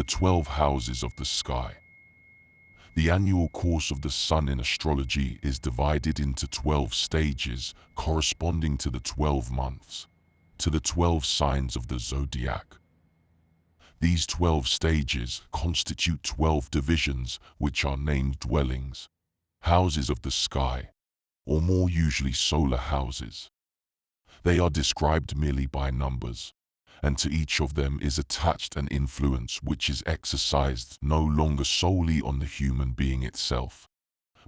The 12 houses of the sky. The annual course of the sun in astrology is divided into 12 stages corresponding to the 12 months, to the 12 signs of the zodiac. These 12 stages constitute 12 divisions which are named dwellings, houses of the sky, or more usually solar houses. They are described merely by numbers, and to each of them is attached an influence which is exercised no longer solely on the human being itself,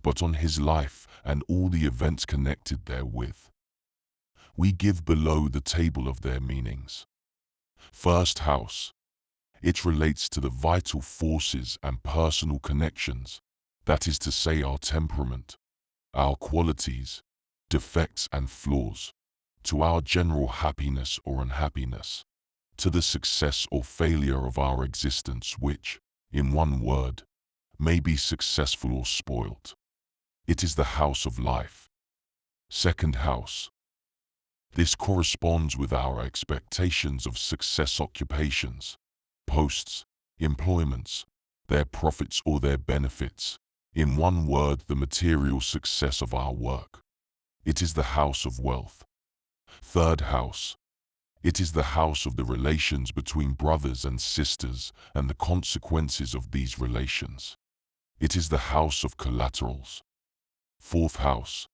but on his life and all the events connected therewith. We give below the table of their meanings. First house. It relates to the vital forces and personal connections, that is to say our temperament, our qualities, defects and flaws, to our general happiness or unhappiness, to the success or failure of our existence which, in one word, may be successful or spoilt. It is the house of life. Second house. This corresponds with our expectations of success occupations, posts, employments, their profits or their benefits, in one word the material success of our work. It is the house of wealth. Third house. It is the house of the relations between brothers and sisters and the consequences of these relations. It is the house of collaterals. Fourth house.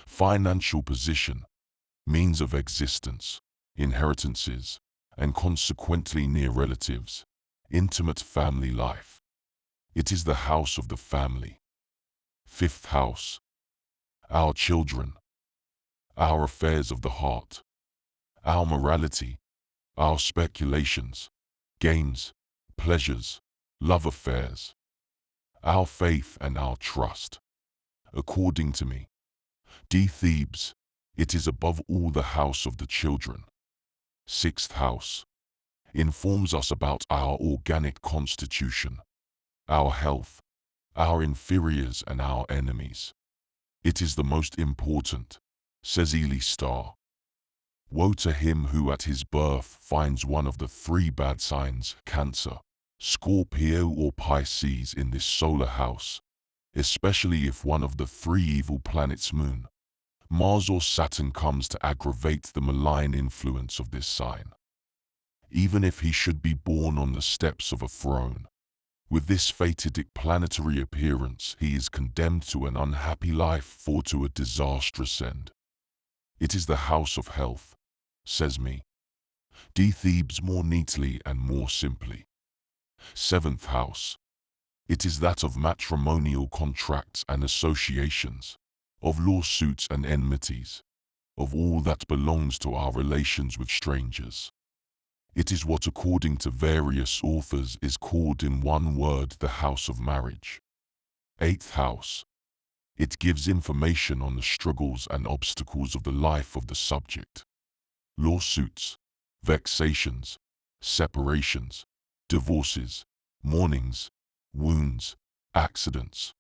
Financial position, means of existence, inheritances, and consequently near relatives, intimate family life. It is the house of the family. Fifth house. Our children, our affairs of the heart, our morality, our speculations, games, pleasures, love affairs, our faith and our trust. According to me, D. Thebes, it is above all the house of the children. Sixth house. Informs us about our organic constitution, our health, our inferiors and our enemies. It is the most important, says Ely Star. Woe to him who at his birth finds one of the 3 bad signs, Cancer, Scorpio or Pisces, in this solar house, especially if one of the 3 evil planets, Moon, Mars or Saturn, comes to aggravate the malign influence of this sign. Even if he should be born on the steps of a throne, with this fatidic planetary appearance he is condemned to an unhappy life or to a disastrous end. It is the house of health, says me. D. Thebes more neatly and more simply. Seventh house. It is that of matrimonial contracts and associations, of lawsuits and enmities, of all that belongs to our relations with strangers. It is what, according to various authors, is called in one word the house of marriage. Eighth house. It gives information on the struggles and obstacles of the life of the subject. Lawsuits, vexations, separations, divorces, mournings, wounds, accidents.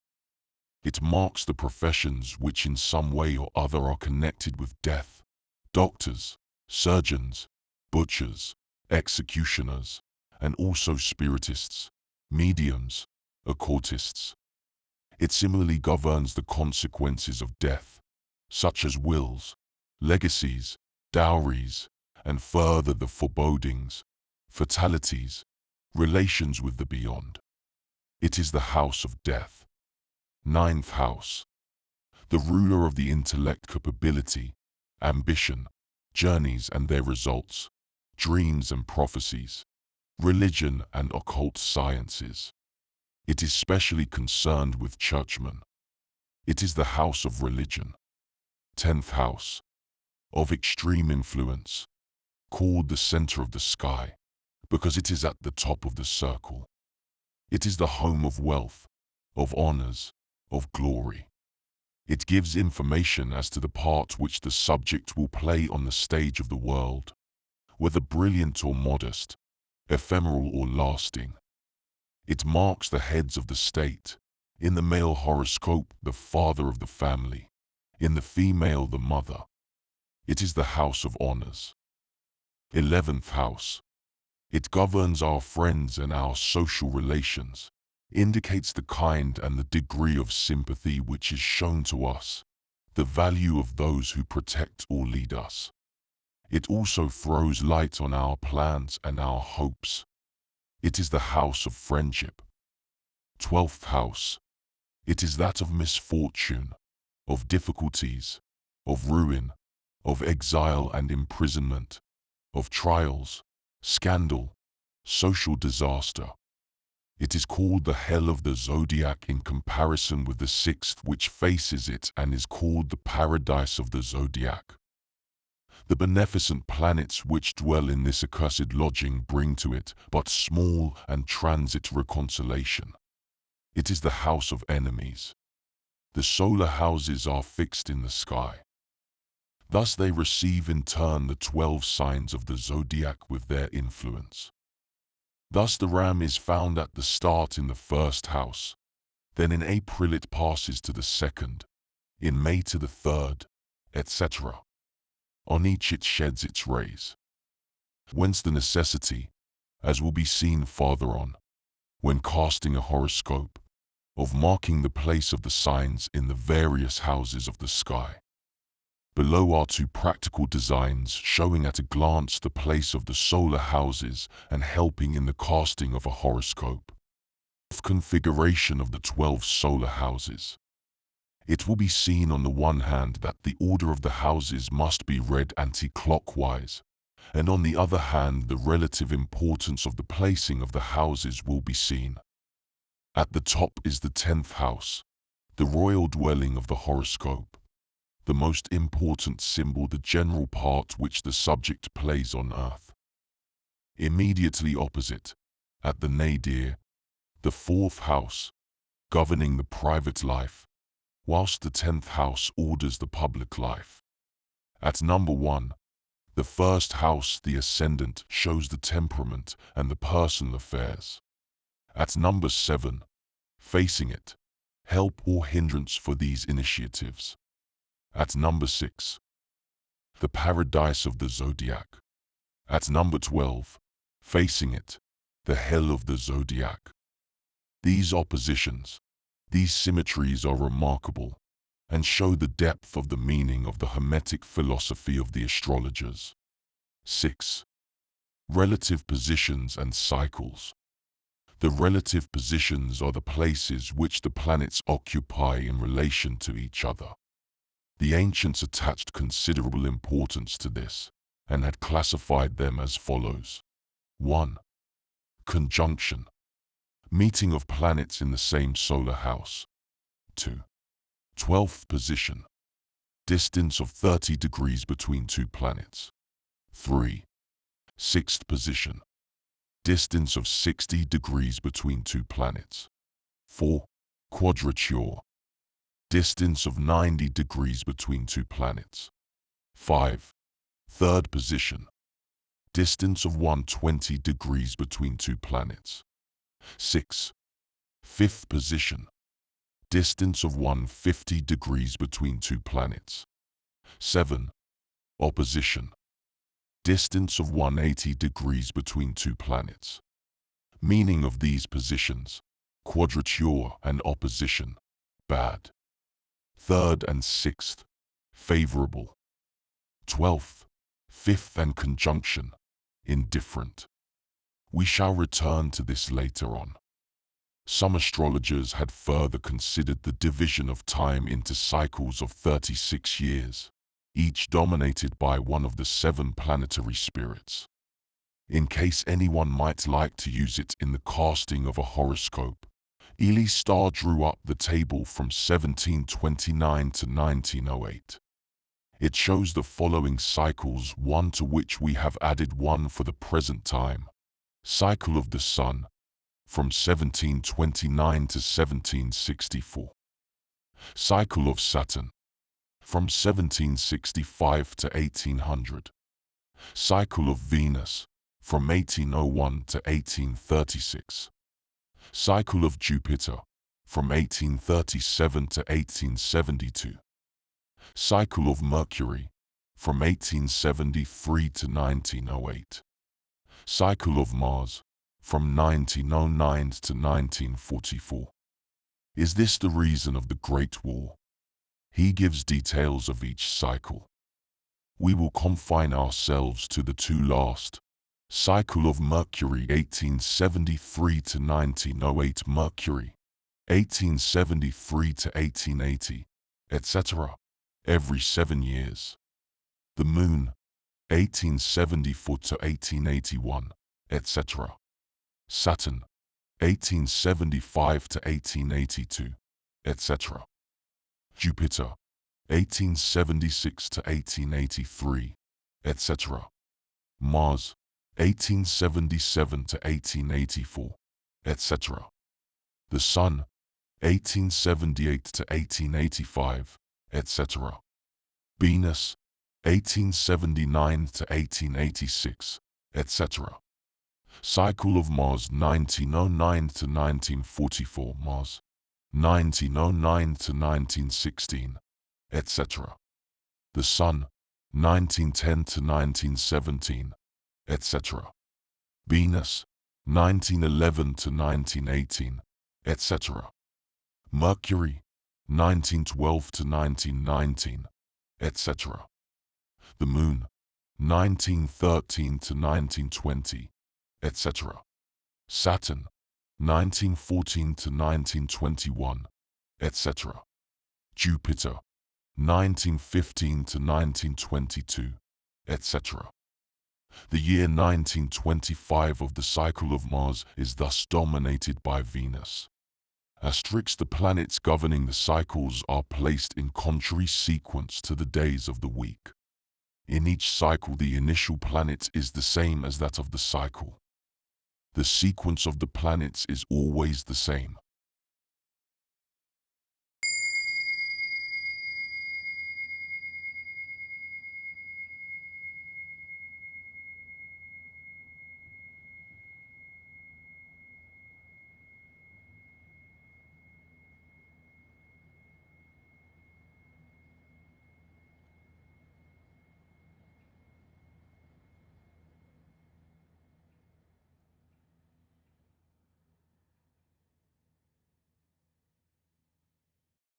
It marks the professions which in some way or other are connected with death: doctors, surgeons, butchers, executioners, and also spiritists, mediums, occultists. It similarly governs the consequences of death, such as wills, legacies, dowries, and further the forebodings, fatalities, relations with the beyond. It is the house of death. Ninth house. The ruler of the intellect, capability, ambition, journeys and their results, dreams and prophecies, religion and occult sciences. It is specially concerned with churchmen. It is the house of religion. 10th house. Of extreme influence, called the center of the sky, because it is at the top of the circle. It is the home of wealth, of honors, of glory. It gives information as to the part which the subject will play on the stage of the world, whether brilliant or modest, ephemeral or lasting. It marks the heads of the state, in the male horoscope the father of the family, in the female the mother. It is the house of honors. 11th house. It governs our friends and our social relations, indicates the kind and the degree of sympathy which is shown to us, the value of those who protect or lead us. It also throws light on our plans and our hopes. It is the house of friendship. 12th house. It is that of misfortune, of difficulties, of ruin, of exile and imprisonment, of trials, scandal, social disaster. It is called the hell of the zodiac in comparison with the 6th, which faces it, and is called the paradise of the zodiac. The beneficent planets which dwell in this accursed lodging bring to it but small and transitory consolation. It is the house of enemies. The solar houses are fixed in the sky. Thus they receive in turn the 12 signs of the zodiac with their influence. Thus the ram is found at the start in the 1st house, then in April it passes to the 2nd, in May to the 3rd, etc. On each it sheds its rays. Whence the necessity, as will be seen farther on, when casting a horoscope, of marking the place of the signs in the various houses of the sky. Below are 2 practical designs showing at a glance the place of the solar houses and helping in the casting of a horoscope. Configuration of the 12 solar houses. It will be seen on the one hand that the order of the houses must be read anti-clockwise, and on the other hand the relative importance of the placing of the houses will be seen. At the top is the 10th house, the royal dwelling of the horoscope, the most important symbol, the general part which the subject plays on earth. Immediately opposite, at the nadir, the 4th house, governing the private life, whilst the 10th house orders the public life. At number 1, the 1st house, the ascendant, shows the temperament and the personal affairs. At number 7, facing it, help or hindrance for these initiatives. At number 6, the paradise of the zodiac. At number 12, facing it, the hell of the zodiac. These oppositions, these symmetries are remarkable and show the depth of the meaning of the Hermetic philosophy of the astrologers. 6. Relative positions and cycles. The relative positions are the places which the planets occupy in relation to each other. The ancients attached considerable importance to this and had classified them as follows. 1. Conjunction. Meeting of planets in the same solar house. 2. 12th position. Distance of 30 degrees between 2 planets. 3. 6th position. Distance of 60 degrees between 2 planets. 4. Quadrature. Distance of 90 degrees between 2 planets. 5. 3rd position. Distance of 120 degrees between 2 planets. 6. 5th position. Distance of 150 degrees between 2 planets. 7. Opposition. Distance of 180 degrees between 2 planets. Meaning of these positions: quadrature and opposition, bad. 3rd and 6th, favorable. 12th, 5th and conjunction, indifferent. We shall return to this later on. Some astrologers had further considered the division of time into cycles of 36 years, each dominated by one of the 7 planetary spirits. In case anyone might like to use it in the casting of a horoscope, Ely Starr drew up the table from 1729 to 1908. It shows the following cycles, one to which we have added one for the present time. Cycle of the Sun, from 1729 to 1764. Cycle of Saturn, from 1765 to 1800. Cycle of Venus, from 1801 to 1836. Cycle of Jupiter, from 1837 to 1872. Cycle of Mercury, from 1873 to 1908. Cycle of Mars, from 1909 to 1944. Is this the reason of the Great War? He gives details of each cycle. We will confine ourselves to the two last. Cycle of Mercury 1873 to 1908, Mercury 1873 to 1880, etc. every 7 years. The Moon 1874 to 1881, etc. Saturn 1875 to 1882, etc. Jupiter 1876 to 1883, etc. Mars 1877 to 1884, etc. The Sun 1878 to 1885, etc. Venus 1879 to 1886, etc. Cycle of Mars 1909 to 1944, Mars 1909 to 1916, etc. The Sun 1910 to 1917, etc. Venus 1911 to 1918, etc. Mercury 1912 to 1919, etc. The Moon 1913 to 1920, etc. Saturn 1914 to 1921, etc. Jupiter 1915 to 1922, etc. The year 1925 of the cycle of Mars is thus dominated by Venus. The planets governing the cycles are placed in contrary sequence to the days of the week. In each cycle, the initial planet is the same as that of the cycle. The sequence of the planets is always the same.